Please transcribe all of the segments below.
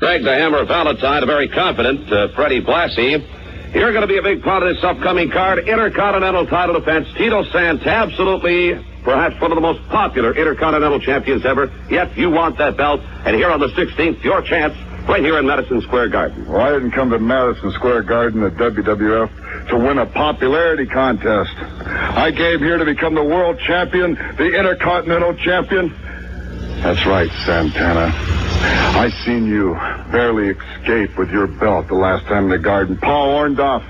Greg the Hammer Valentine, a very confident Freddie Blassie. You're going to be a big part of this upcoming card. Intercontinental title defense. Tito Santana, absolutely, perhaps one of the most popular Intercontinental champions ever. Yet you want that belt. And here on the 16th, your chance right here in Madison Square Garden. Well, I didn't come to Madison Square Garden at WWF to win a popularity contest. I came here to become the world champion, the Intercontinental champion. That's right, Santana. I seen you barely escape with your belt the last time in the Garden. Paul Orndorff.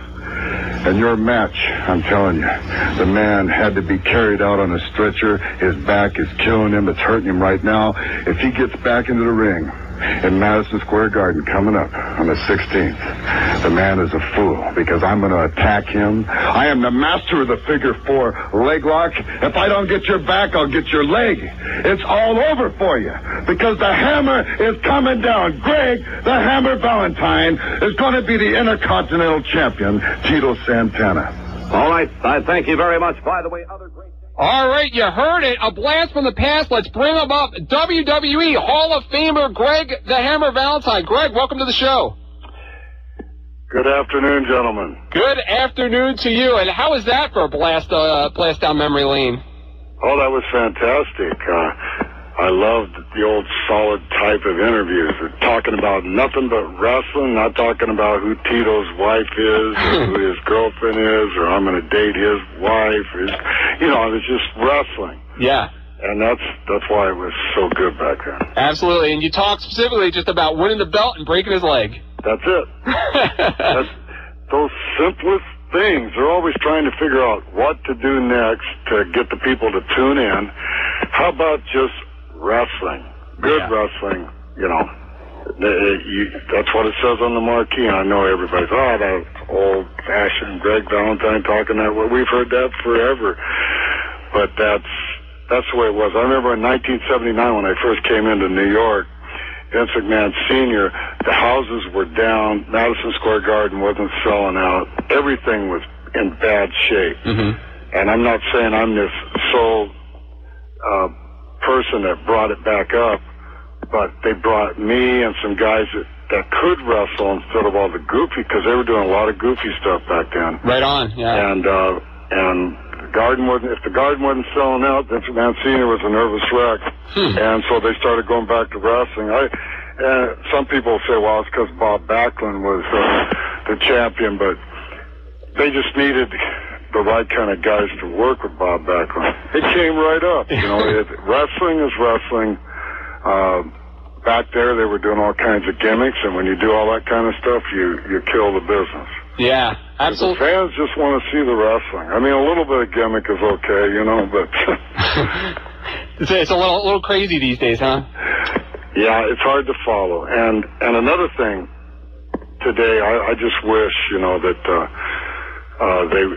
And your match, I'm telling you, the man had to be carried out on a stretcher. His back is killing him. It's hurting him right now. If he gets back into the ring in Madison Square Garden coming up on the 16th, the man is a fool because I'm going to attack him. I am the master of the figure 4 leg lock. If I don't get your back, I'll get your leg. It's all over for you because the hammer is coming down. Greg, the Hammer Valentine, is going to be the Intercontinental champion, Tito Santana. All right. I thank you very much. By the way, other great... All right, you heard it. A blast from the past. Let's bring him up. WWE Hall of Famer Greg the Hammer Valentine. Greg, welcome to the show. Good afternoon, gentlemen. Good afternoon to you. And how was that for a blast down memory lane? Oh, that was fantastic. I loved the old solid type of interviews. We're talking about nothing but wrestling, not talking about who Tito's wife is, or who his girlfriend is, or I'm going to date his wife. It was just wrestling. Yeah. And that's why it was so good back then. Absolutely. And you talked specifically just about winning the belt and breaking his leg. That's it. That's those simplest things. They're always trying to figure out what to do next to get the people to tune in. How about just wrestling? Good wrestling, that's what it says on the marquee. And I know everybody's, that old-fashioned Greg Valentine talking that way. We've heard that forever. But that's the way it was. I remember in 1979 when I first came into New York, Vince McMahon Sr., the houses were down. Madison Square Garden wasn't selling out. Everything was in bad shape. Mm-hmm. And I'm not saying I'm this sole person that brought it back up, but they brought me and some guys that could wrestle instead of all the goofy, because they were doing a lot of goofy stuff back then. Right on, yeah. And the Garden wasn't, if the Garden wasn't selling out, Vince McMahon Sr. was a nervous wreck. And so they started going back to wrestling. Some people say, well, it's because Bob Backlund was the champion, but they just needed the right kind of guys to work with Bob Backlund. It came right up. Wrestling is wrestling. Back there, they were doing all kinds of gimmicks, and when you do all that kind of stuff, you kill the business. Yeah, absolutely. The fans just want to see the wrestling. I mean, a little bit of gimmick is okay, but... It's a little crazy these days, huh? Yeah, it's hard to follow. And another thing today, I just wish, that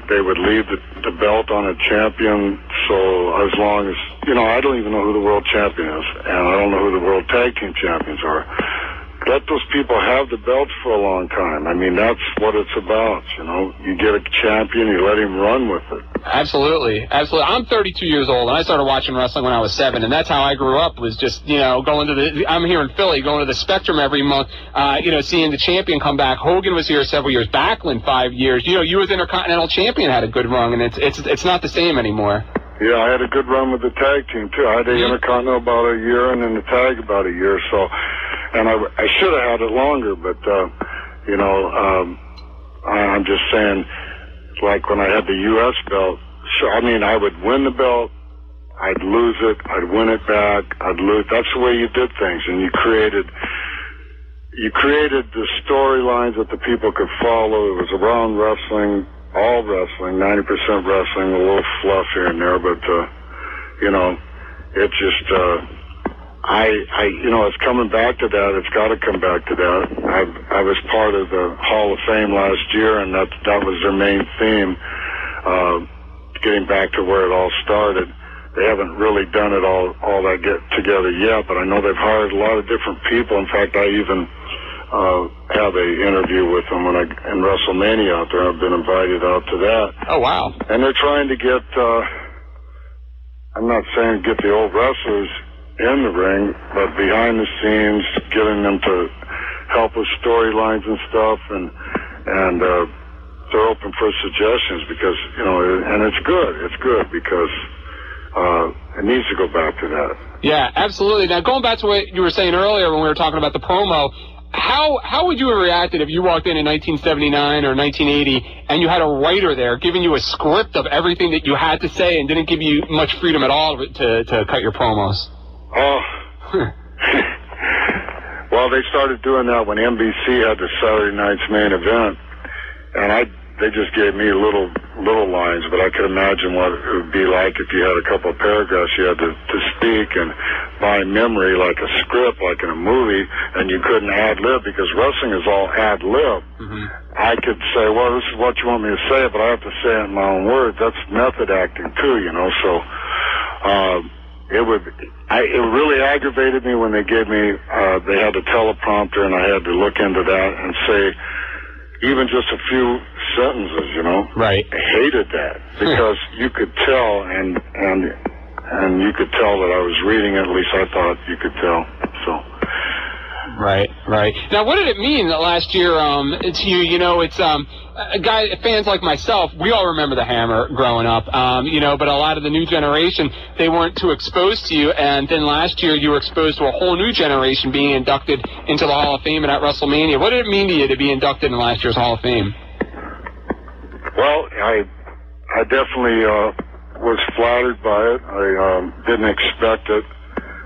they would leave the belt on a champion. So as long as, I don't even know who the world champion is, and I don't know who the world tag team champions are. Let those people have the belts for a long time. I mean, that's what it's about, You get a champion, you let him run with it. Absolutely. Absolutely. I'm 32 years old, and I started watching wrestling when I was 7, and that's how I grew up, was just, going to I'm here in Philly, going to the Spectrum every month, seeing the champion come back. Hogan was here several years, Backlund 5 years. You as Intercontinental champion had a good run, and it's not the same anymore. Yeah, I had a good run with the tag team, too. I had the Intercontinental about a year, and then the tag about a year, so... And I should have had it longer, but, I'm just saying, like when I had the U.S. belt, I would win the belt, I'd lose it, I'd win it back, I'd lose. That's the way you did things, and you created the storylines that the people could follow. It was around wrestling, all wrestling, 90% wrestling, a little fluff here and there, but, it just, it's coming back to that. It's got to come back to that. I was part of the Hall of Fame last year, and that was their main theme, getting back to where it all started. They haven't really done it all that get together yet, but I know they've hired a lot of different people. In fact, I even have a interview with them in WrestleMania out there. I've been invited out to that. Oh, wow. And they're trying to get, I'm not saying get the old wrestlers in the ring, but behind the scenes, getting them to help with storylines and stuff, and they're open for suggestions because, you know, and it's good because it needs to go back to that. Yeah, absolutely. Now, going back to what you were saying earlier when we were talking about the promo, how would you have reacted if you walked in 1979 or 1980 and you had a writer there giving you a script of everything that you had to say and didn't give you much freedom at all to cut your promos? Oh. Well, they started doing that when NBC had the Saturday night's main event, and they just gave me little lines, but I could imagine what it would be like if you had a couple of paragraphs you had to speak, and by memory, like a script, like in a movie, and you couldn't ad-lib because wrestling is all ad-lib. Mm-hmm. I could say, well, this is what you want me to say, but I have to say it in my own words. That's method acting too, you know, so it really aggravated me when they gave me, they had a teleprompter and I had to look into that and say even just a few sentences, you know. Right. I hated that because you could tell and you could tell that I was reading it, at least I thought you could tell, so. Right. Now, what did it mean that last year to you? You know, it's fans like myself, we all remember the Hammer growing up, you know, but a lot of the new generation, they weren't too exposed to you, and then last year you were exposed to a whole new generation being inducted into the Hall of Fame and at WrestleMania. What did it mean to you to be inducted in last year's Hall of Fame? Well, I definitely was flattered by it. I didn't expect it,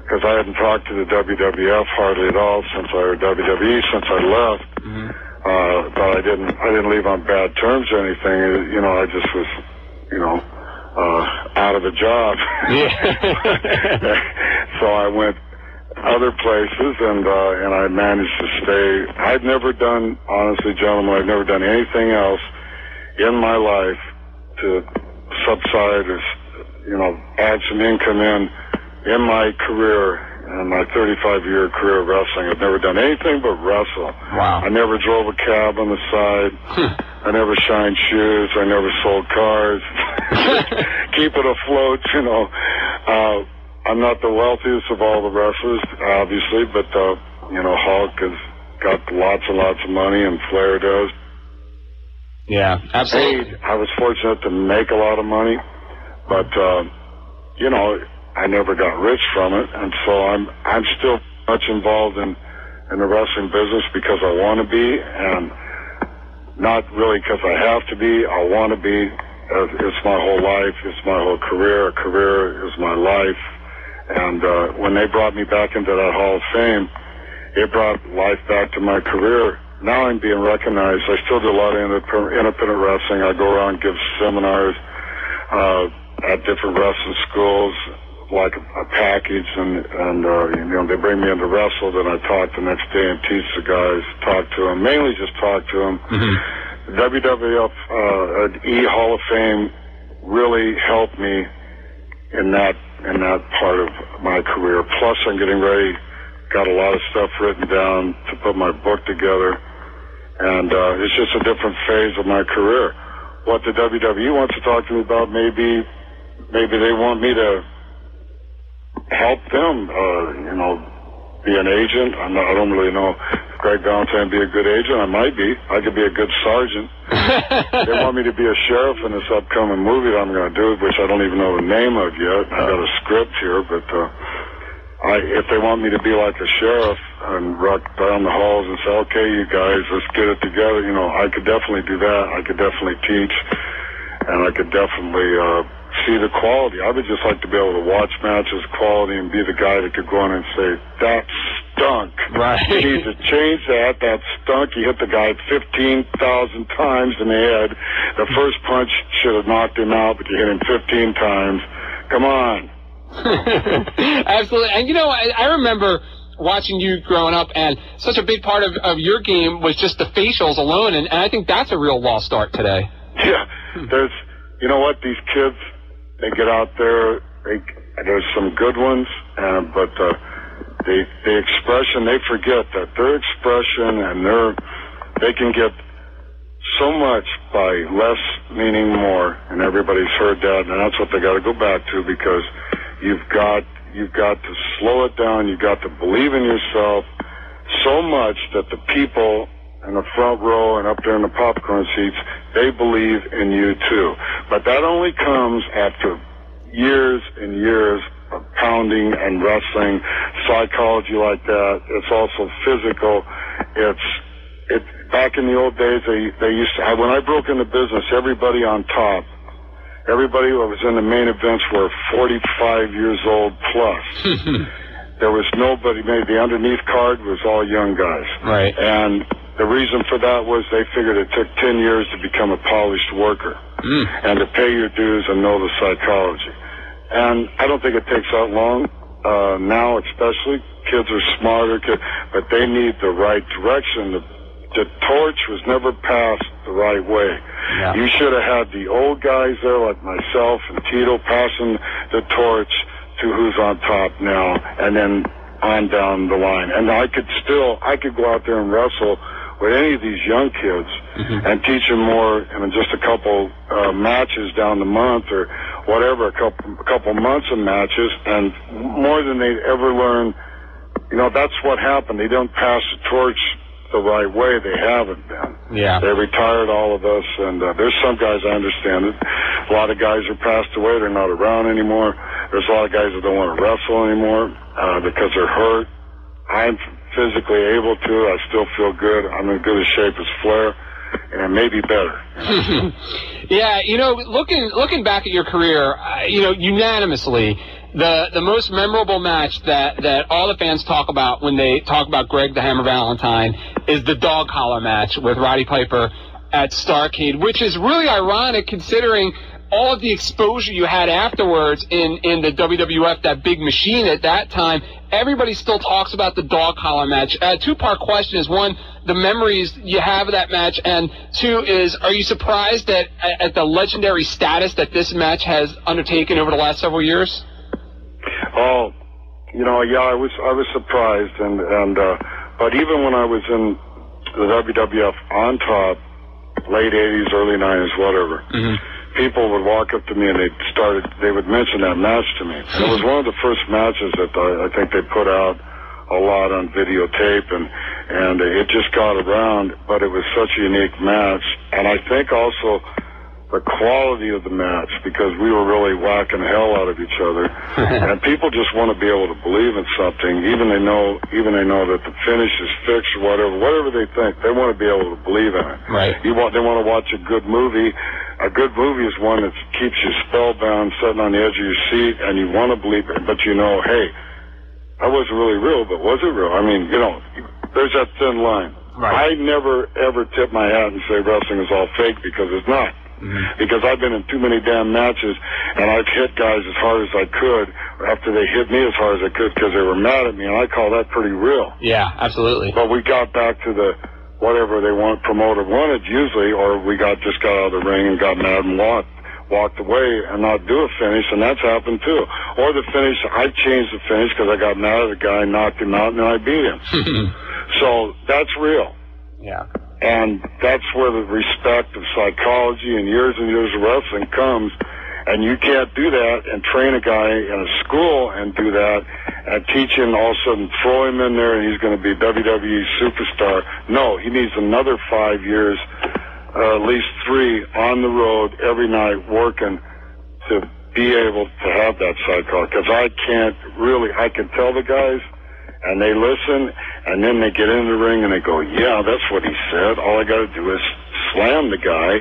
because I hadn't talked to the WWF hardly at all since I left. Mm-hmm. But I didn't leave on bad terms or anything. You know, I just was, you know, out of a job. Yeah. So I went other places, and I managed to stay. Honestly, gentlemen, I've never done anything else in my life to subside or, you know, add some income in my career, in my 35-year career of wrestling. I've never done anything but wrestle. Wow. I never drove a cab on the side. I never shined shoes. I never sold cars. Keep it afloat, you know. I'm not the wealthiest of all the wrestlers, obviously, but, you know, Hulk has got lots and lots of money, and Flair does. Yeah, absolutely. I was fortunate to make a lot of money, but, you know, I never got rich from it, and so I'm still much involved in the wrestling business because I want to be, and not really because I have to be. I want to be. It's my whole life. It's my whole career. A career is my life. And when they brought me back into that Hall of Fame, it brought life back to my career. Now I'm being recognized. I still do a lot of independent wrestling. I go around and give seminars at different wrestling schools, like a package, and you know, they bring me in to wrestle, then I talk the next day and teach the guys, talk to them, mainly just talk to them. Mm-hmm. WWF Hall of Fame really helped me in that part of my career. Plus, I'm getting ready, got a lot of stuff written down to put my book together, and it's just a different phase of my career. What the WWE wants to talk to me about, maybe they want me to help them, you know, be an agent. I don't really know if Greg Valentine be a good agent. I might be. I could be a good sergeant. They want me to be a sheriff in this upcoming movie that I'm going to do, which I don't even know the name of yet. I got a script here, but if they want me to be like a sheriff and rock down the halls and say, okay, you guys, let's get it together, you know, I could definitely do that. I could definitely teach, and I could definitely see the quality. I would just like to be able to watch matches, quality, and be the guy that could go in and say, that stunk. Right. You need to change that. That stunk. You hit the guy 15,000 times in the head. The first punch should have knocked him out, but you hit him 15 times. Come on. Absolutely. And, you know, I remember watching you growing up, and such a big part of your game was just the facials alone, and I think that's a real lost art today. Yeah. You know what, these kids, they get out there, there's some good ones, but the expression, they forget that their expression and they can get so much by less meaning more, and everybody's heard that, and that's what they got to go back to, because you've got to slow it down, you've got to believe in yourself, so much that the people in the front row and up there in the popcorn seats, they believe in you too. But that only comes after years and years of pounding and wrestling, psychology like that. It's also physical. Back in the old days, they used to, when I broke into business, everybody on top, everybody who was in the main events were 45 years old plus. There was nobody, maybe the underneath card was all young guys. Right. And the reason for that was they figured it took 10 years to become a polished worker and to pay your dues and know the psychology. And I don't think it takes that long. Now, especially, kids are smarter, but they need the right direction. The torch was never passed the right way. Yeah. You should have had the old guys there, like myself and Tito, passing the torch to who's on top now, and then on down the line. And I could go out there and wrestle with any of these young kids and teach them more in just a couple matches down the month or whatever, a couple months of matches, and more than they'd ever learn. You know, that's what happened. They don't pass the torch the right way. They haven't been. Yeah. They retired all of us, and there's some guys, I understand it. A lot of guys are passed away. They're not around anymore. There's a lot of guys that don't want to wrestle anymore because they're hurt. I'm physically able to. I still feel good. I'm in good a shape as Flair, and maybe better. Yeah, you know, looking back at your career, you know, unanimously, the most memorable match that all the fans talk about when they talk about Greg the Hammer Valentine is the dog collar match with Roddy Piper at Starrcade, which is really ironic considering all of the exposure you had afterwards in the WWF, that big machine at that time. Everybody still talks about the dog collar match. Two-part question is, one, the memories you have of that match, and two is, are you surprised at the legendary status that this match has undertaken over the last several years? Oh, you know, yeah, I was surprised, but even when I was in the WWF on top, late 80s, early 90s, whatever, people would walk up to me and they would mention that match to me. And it was one of the first matches that I think they put out a lot on videotape, and it just got around, but it was such a unique match. And I think also the quality of the match, because we were really whacking the hell out of each other. And people just want to be able to believe in something, even they know that the finish is fixed or whatever they think, they want to be able to believe in it. Right. They want to watch a good movie. A good movie is one that keeps you spellbound, sitting on the edge of your seat, and you want to believe it, but you know, hey, that wasn't really real, but was it real? I mean, you know, there's that thin line. Right. I never, ever tip my hat and say wrestling is all fake, because it's not. Because I've been in too many damn matches, and I've hit guys as hard as I could after they hit me as hard as I could because they were mad at me, and I call that pretty real. Yeah, absolutely. But we got back to the whatever they want, promoter wanted usually, or we just got out of the ring and got mad and walked away and not do a finish, and that's happened too. Or the finish, I changed the finish because I got mad at the guy, knocked him out, and I beat him. So that's real. Yeah. And that's where the respect of psychology and years of wrestling comes. And you can't do that and train a guy in a school and do that and teach him, all of a sudden throw him in there and he's going to be WWE superstar. No, he needs another 5 years, at least 3, on the road every night working to be able to have that psychology. Because I can tell the guys, and they listen, and then they get in the ring and they go, yeah, that's what he said. All I got to do is slam the guy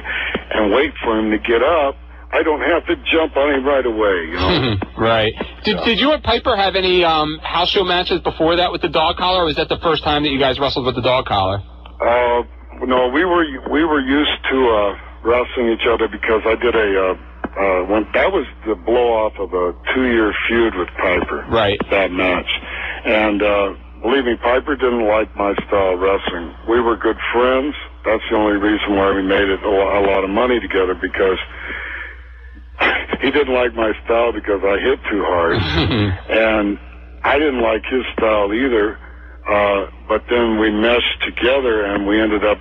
and wait for him to get up. I don't have to jump on him right away, you know. Right. Did you and Piper have any house show matches before that with the dog collar, or was that the first time that you guys wrestled with the dog collar? No, we were used to wrestling each other because I did that was the blow-off of a 2-year feud with Piper. Right. That match. And believe me, Piper didn't like my style of wrestling. We were good friends. That's the only reason why we made it a lot of money together, because he didn't like my style because I hit too hard. And I didn't like his style either. But then we meshed together and we ended up,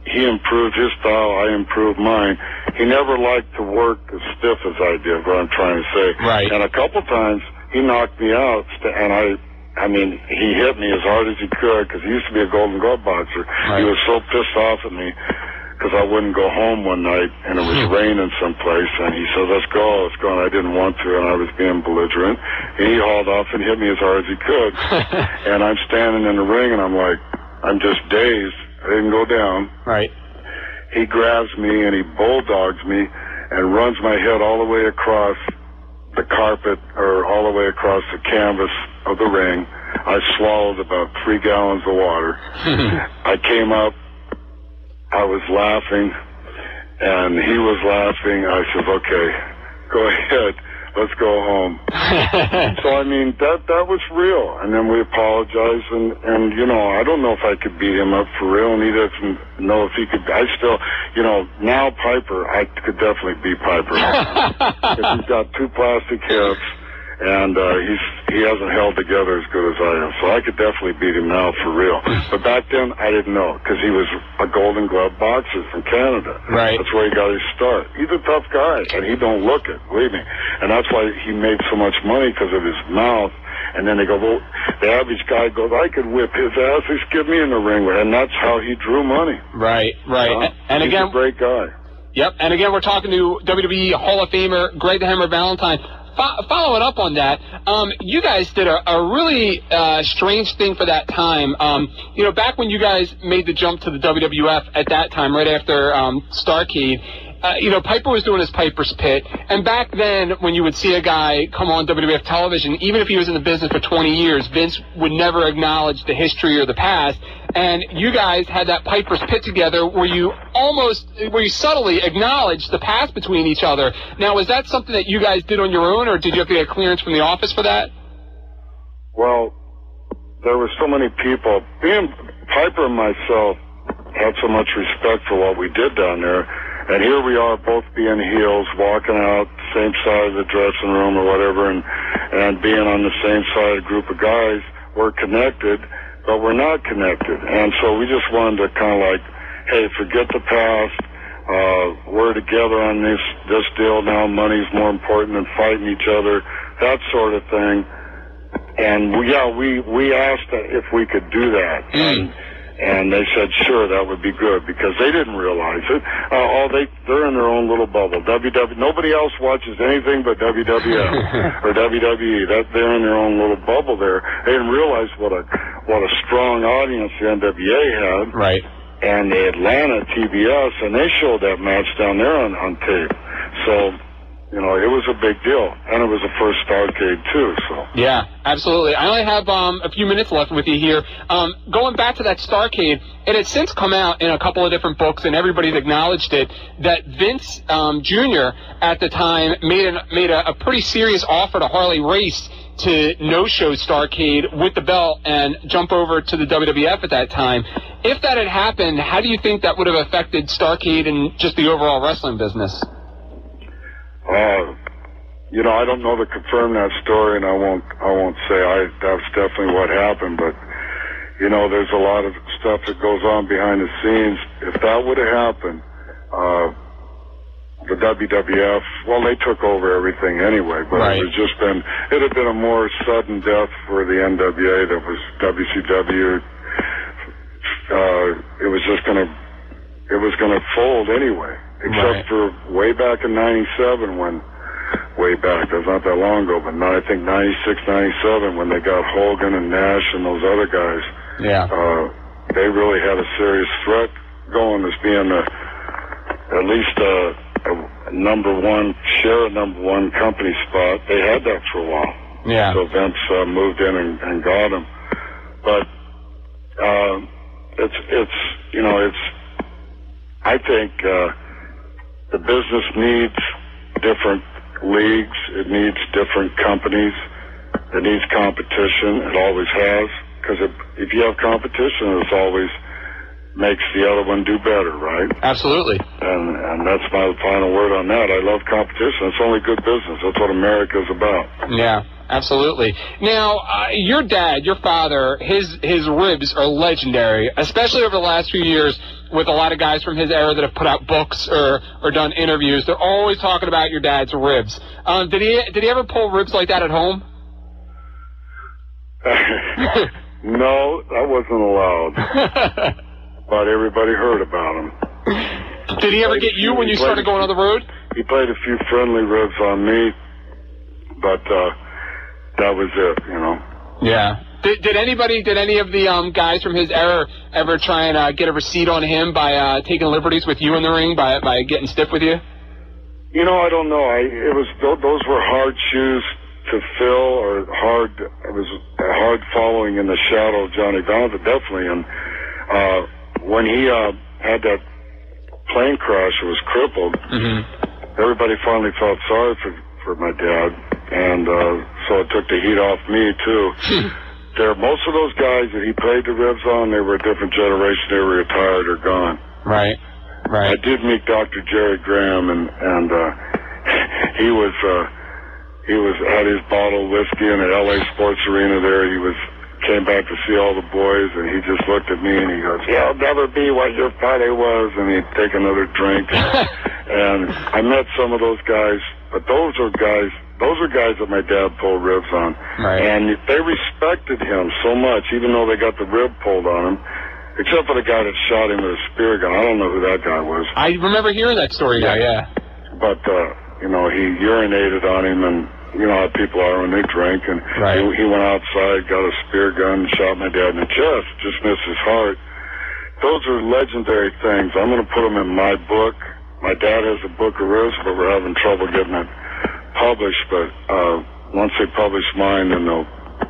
he improved his style, I improved mine. He never liked to work as stiff as I did, what I'm trying to say. Right. And a couple times he knocked me out, and I mean, he hit me as hard as he could because he used to be a Golden Glove boxer. Right. He was so pissed off at me because I wouldn't go home one night and it was raining someplace, and he said, let's go, and I didn't want to, and I was being belligerent. And he hauled off and hit me as hard as he could. And I'm standing in the ring, and I'm like, I'm just dazed. I didn't go down. Right. He grabs me and he bulldogs me and runs my head all the way across the carpet, or all the way across the canvas of the ring. I swallowed about 3 gallons of water. I came up, I was laughing, and he was laughing. I said, okay, go ahead, let's go home. So, I mean, that was real. And then we apologized, and you know, I don't know if I could beat him up for real, and he doesn't know if he could. I still, you know, now Piper, I could definitely beat Piper. Because he's got 2 plastic hips, and he hasn't held together as good as I am. So I could definitely beat him now for real. But back then, I didn't know, because he was a Golden Glove boxer from Canada. Right. That's where he got his start. He's a tough guy, and he don't look it, believe me. And that's why he made so much money, because of his mouth. And then they go, well, the average guy goes, I could whip his ass, just get me in the ring with. And that's how he drew money. Right, right. And he's again, a great guy. Yep, and again, we're talking to WWE Hall of Famer Greg the Hammer Valentine. Following up on that, you guys did a really strange thing for that time. You know, back when you guys made the jump to the WWF at that time, right after Starrcade, you know, Piper was doing his Piper's Pit, and back then, when you would see a guy come on WWF television, even if he was in the business for 20 years, Vince would never acknowledge the history or the past, and you guys had that Piper's Pit together where you subtly acknowledged the past between each other. Now, was that something that you guys did on your own, or did you have to get clearance from the office for that? Well, there were so many people. Piper and myself had so much respect for what we did down there. And here we are, both being heels, walking out same side of the dressing room or whatever, and being on the same side of a group of guys. We're connected, but we're not connected. And so we just wanted to kind of like, hey, forget the past. We're together on this deal now. Money's more important than fighting each other, that sort of thing. And we asked if we could do that. And they said, sure, that would be good, because they didn't realize it. They're in their own little bubble. Nobody else watches anything but WWF or WWE. They're in their own little bubble there. They didn't realize what a strong audience the NWA had. Right. And the Atlanta TBS, and they showed that match down there on tape. So, you know, it was a big deal. And it was the first Starrcade, too, so. Yeah, absolutely. I only have a few minutes left with you here. Going back to that Starrcade, it had since come out in a couple of different books, and everybody's acknowledged it, that Vince Jr. at the time made a pretty serious offer to Harley Race to no-show Starrcade with the belt and jump over to the WWF at that time. If that had happened, how do you think that would have affected Starrcade and just the overall wrestling business? You know, I don't know to confirm that story, and I won't say that's definitely what happened, but, you know, there's a lot of stuff that goes on behind the scenes. If that would have happened, the WWF, well, they took over everything anyway, but right. it had been a more sudden death for the NWA that was WCW. It was gonna fold anyway. Except for way back in 97 that's not that long ago, but I think 96, 97 when they got Hogan and Nash and those other guys. Yeah. They really had a serious threat going as being at least a number one company spot. They had that for a while. Yeah. So Vince moved in and got them. But I think the business needs different leagues. It needs different companies. It needs competition. It always has. Because if you have competition, it always makes the other one do better, right? Absolutely. And that's my final word on that. I love competition. It's only good business. That's what America's about. Yeah, absolutely. Now, your dad, your father, his ribs are legendary, especially over the last few years with a lot of guys from his era that have put out books or done interviews. They're always talking about your dad's ribs. Did he ever pull ribs like that at home? No, that wasn't allowed. But everybody heard about him. Did he ever get you when you started going on the road? He played a few friendly ribs on me, but that was it, you know. Yeah. Did any of the guys from his era ever try and get a receipt on him by taking liberties with you in the ring, by getting stiff with you? You know, I don't know. Those were hard shoes to fill, or hard. It was hard following in the shadow of Johnny Valentine, definitely. And when he had that plane crash, it was crippled. Everybody finally felt sorry for my dad, and so it took the heat off me too. Most of those guys that he played the ribs on, they were a different generation. They were retired or gone. Right. I did meet Dr. Jerry Graham, and he was had his bottle of whiskey in the LA Sports Arena there. He came back to see all the boys, and he just looked at me and he goes, "Yeah, I'll never be what your father was," and he'd take another drink. And I met some of those guys, but those are guys that my dad pulled ribs on. Right. And they respected him so much, even though they got the rib pulled on him, except for the guy that shot him with a spear gun. I don't know who that guy was. I remember hearing that story, yeah. But, you know, he urinated on him, and you know how people are when they drink, and he went outside, got a spear gun, shot my dad in the chest, just missed his heart. Those are legendary things. I'm going to put them in my book. My dad has a book of ribs, but we're having trouble getting it published. But once they publish mine, then they'll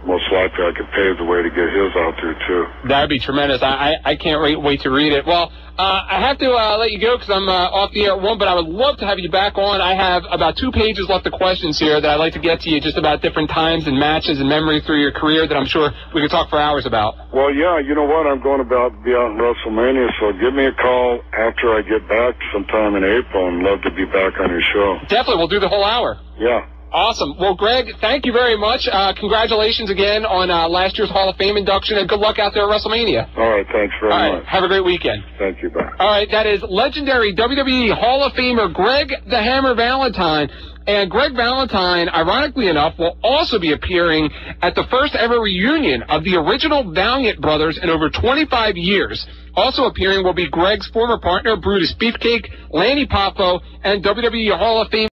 most likely I could pave the way to get his out there too. That'd be tremendous. I can't wait to read it. Well, I have to let you go because I'm off the air at 1, but I would love to have you back on. I have about 2 pages left of questions here that I'd like to get to you just about different times and matches and memory through your career that I'm sure we could talk for hours about. Well, yeah, you know what? I'm going to be out in WrestleMania, so give me a call after I get back sometime in April, and love to be back on your show. Definitely. We'll do the whole hour. Yeah. Awesome. Well, Greg, thank you very much. Congratulations again on last year's Hall of Fame induction, and good luck out there at WrestleMania. All right, thanks very much. Have a great weekend. Thank you, bye. All right, that is legendary WWE Hall of Famer Greg the Hammer Valentine. And Greg Valentine, ironically enough, will also be appearing at the first ever reunion of the original Valiant brothers in over 25 years. Also appearing will be Greg's former partner, Brutus Beefcake, Lanny Poffo, and WWE Hall of Fame.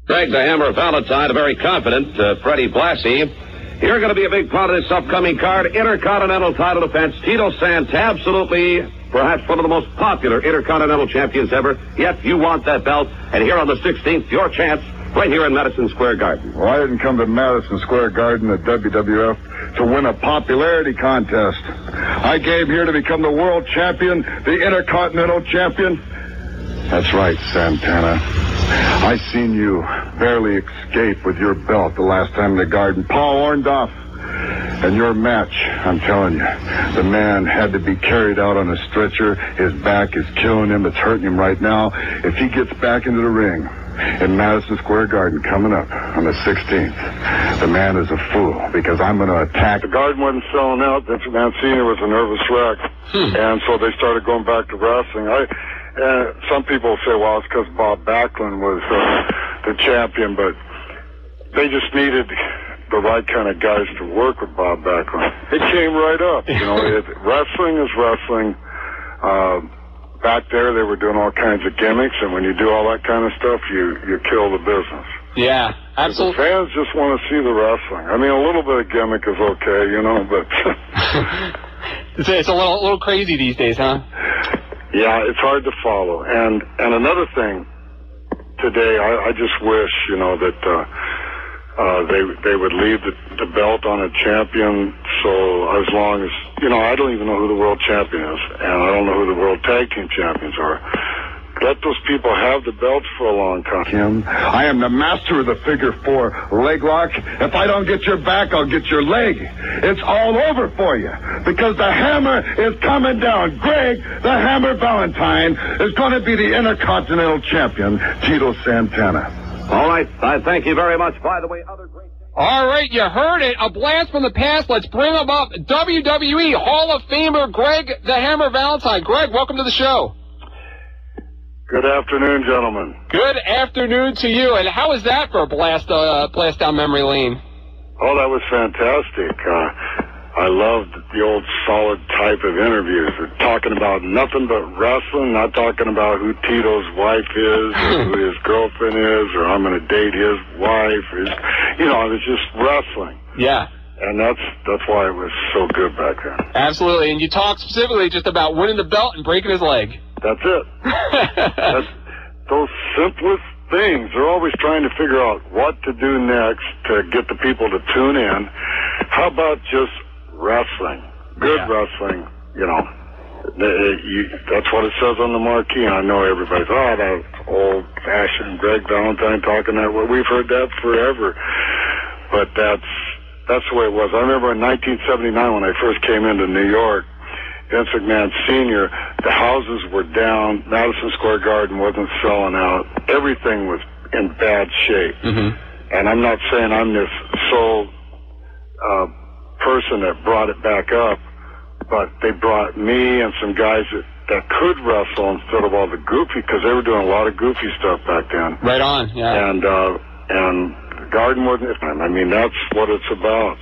Greg the Hammer Valentine, a very confident Freddie Blassie. You're going to be a big part of this upcoming card. Intercontinental title defense. Tito Santana, absolutely, perhaps one of the most popular Intercontinental champions ever. Yet you want that belt. And here on the 16th, your chance right here in Madison Square Garden. Well, I didn't come to Madison Square Garden at WWF to win a popularity contest. I came here to become the world champion, the Intercontinental champion. That's right, Santana. I seen you barely escape with your belt the last time in the Garden. Paul Orndorff. And your match, I'm telling you, the man had to be carried out on a stretcher. His back is killing him. It's hurting him right now. If he gets back into the ring in Madison Square Garden coming up on the 16th, the man is a fool, because I'm going to attack. The Garden wasn't selling out. Vince McMahon Sr. was a nervous wreck. And so they started going back to wrestling. Some people say, well, it's because Bob Backlund was the champion, but they just needed the right kind of guys to work with Bob Backlund. It came right up. You know, wrestling is wrestling. Back there, they were doing all kinds of gimmicks, and when you do all that kind of stuff, you kill the business. Yeah, absolutely. The fans just want to see the wrestling. I mean, a little bit of gimmick is okay, you know, but it's a little crazy these days, huh? Yeah, it's hard to follow. And another thing today, I just wish, you know, that they would leave the belt on a champion. So as long as, you know, I don't even know who the world champion is, and I don't know who the world tag team champions are. Let those people have the belts for a long time. I am the master of the figure 4 leg lock. If I don't get your back, I'll get your leg. It's all over for you, because the hammer is coming down. Greg the Hammer Valentine is going to be the Intercontinental champion, Tito Santana. All right. I thank you very much. By the way, other great... All right, you heard it. A blast from the past. Let's bring him up. WWE Hall of Famer Greg the Hammer Valentine. Greg, welcome to the show. Good afternoon, gentlemen. Good afternoon to you. And how was that for a blast down memory lane? Oh, that was fantastic. I loved the old solid type of interviews. They're talking about nothing but wrestling, not talking about who Tito's wife is or who his girlfriend is or I'm going to date his wife. It was just wrestling. Yeah. And that's why it was so good back then. Absolutely. And you talked specifically just about winning the belt and breaking his leg. That's it. That's those simplest things. They're always trying to figure out what to do next to get the people to tune in. How about just wrestling? Good wrestling, that's what it says on the marquee. I know everybody's, that old-fashioned Greg Valentine talking that way. We've heard that forever. But that's the way it was. I remember in 1979 when I first came into New York, Vince McMahon Sr., the houses were down. Madison Square Garden wasn't selling out. Everything was in bad shape. Mm-hmm. And I'm not saying I'm this sole person that brought it back up, but they brought me and some guys that could wrestle instead of all the goofy, because they were doing a lot of goofy stuff back then. Right on, yeah. And Garden wasn't. I mean, that's what it's about.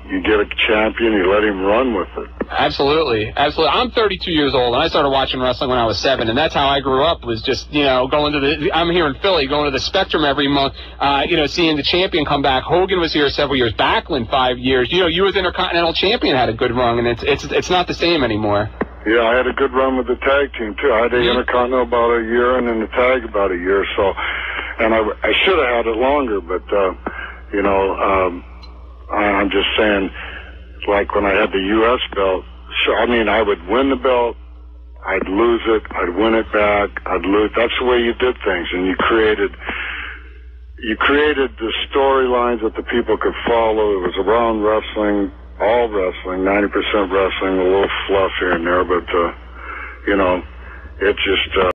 You get a champion, you let him run with it. Absolutely, absolutely. I'm 32 years old, and I started watching wrestling when I was 7, and that's how I grew up. Was just going to I'm here in Philly, going to the Spectrum every month. Seeing the champion come back. Hogan was here several years. Backlund 5 years. You as Intercontinental champion had a good run, and it's not the same anymore. Yeah, I had a good run with the tag team too. I had the Intercontinental about a year, and then the tag about a year. So. And I should have had it longer, but, I'm just saying, like when I had the U.S. belt, I would win the belt, I'd lose it, I'd win it back, I'd lose. That's the way you did things, and you created the storylines that the people could follow. It was around wrestling, all wrestling, 90% wrestling, a little fluff here and there, but, it just,